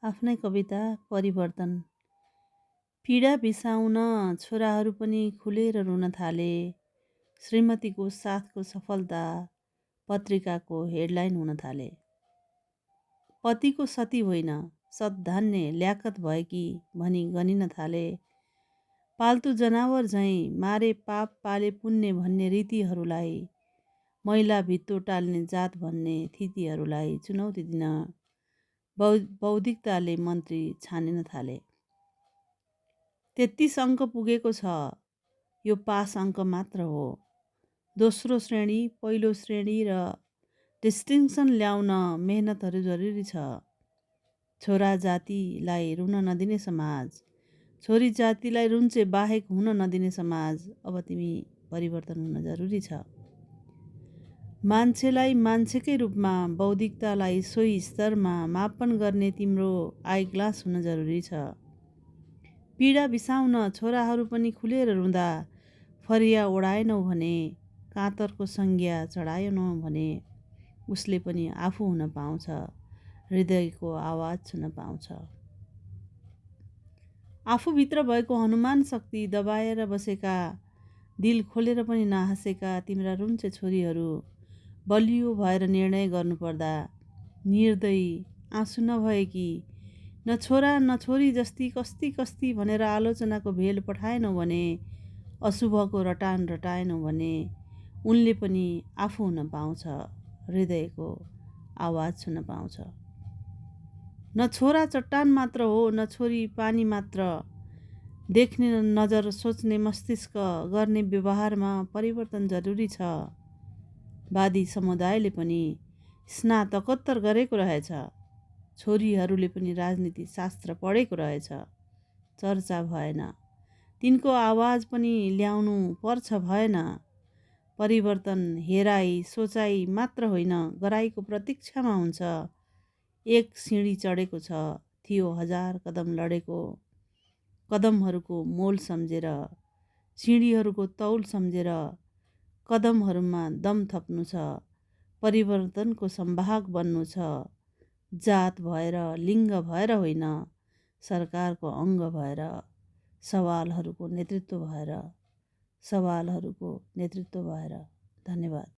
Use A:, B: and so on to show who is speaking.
A: आफ्नै कविता परिवर्तन। पीडा बिसाउन छोराहरू पनि खुलेर रुन थाले। श्रीमतीको साथको सफलता पत्रिकाको हेडलाइन हुन थाले। पतिको सती होइन सद्धान्य ल्याकत भएकी भनी गनिन थाले। पाल्तु जनावर झैँ मारे पाप पाले पुण्य भन्ने रीतिहरूलाई, महिला भित्तो टाल्ने जात भन्ने थितिहरूलाई चुनौती दिन बौद्धिकताले मन्त्री छानिन थाले। 33 अङ्क पुगेको छ, यो पास अङ्क मात्र हो। दोस्रो श्रेणी, पहिलो श्रेणी र डिस्टिङ्सन ल्याउन मेहनतहरू जरुरी छ। छोरा जातिलाई रुन नदिने समाज, छोरी जातिलाई रुन्चे बाहेक हुन नदिने समाज, अब तिमी परिवर्तन हुन जरुरी छ। मान्छेलाई मान्छेकै रूपमा, बौद्धिकतालाई सोही स्तरमा मापन गर्ने तिम्रो आइग्लास हुन जरुरी छ। पीडा बिसाउन छोराहरू पनि खुलेर रुँदा फरिया ओढाएनौ भने, काँतरको संज्ञा चढाएनौ भने, उसले पनि आफू हुन पाउँछ, हृदयको आवाज छुन पाउँछ। आफूभित्र भएको हनुमान शक्ति दबाएर बसेका, दिल खोलेर पनि नहाँसेका तिम्रा रुन्चे छोरीहरू बलियो भएर निर्णय गर्नुपर्दा निर्दयी, आँसु नभएकी, न छोरा न छोरी जस्ती कस्ती कस्ती भनेर आलोचनाको भेल पठाएनौ भने, अशुभको रटान रटाएनौ भने, उनले पनि आफू हुन पाउँछ, हृदयको आवाज छुन पाउँछ। न छोरा चट्टान मात्र हो, न छोरी पानी मात्र। देख्ने नजर, सोच्ने मस्तिष्क, गर्ने व्यवहारमा परिवर्तन जरुरी छ। वादी समुदायले पनि स्नातकोत्तर गरेको रहेछ। छोरीहरूले पनि राजनीति शास्त्र पढेको रहेछ। चर्चा भएन, तिनको आवाज पनि ल्याउनु पर्छ भएन। परिवर्तन हेराइ सोचाइ मात्र होइन, गराइको प्रतीक्षामा हुन्छ। एक सिँढी चढेको छ, थियो 1000 कदम लडेको। कदमहरूको मोल सम्झेर, सिँढीहरूको तौल सम्झेर, कदमहरूमा दम थप्नु छ। परिवर्तनको संवाहक बन्नु छ। जात भएर, लिङ्ग भएर होइन, सरकारको अङ्ग भएर, सवालहरूको नेतृत्व भएर। धन्यवाद।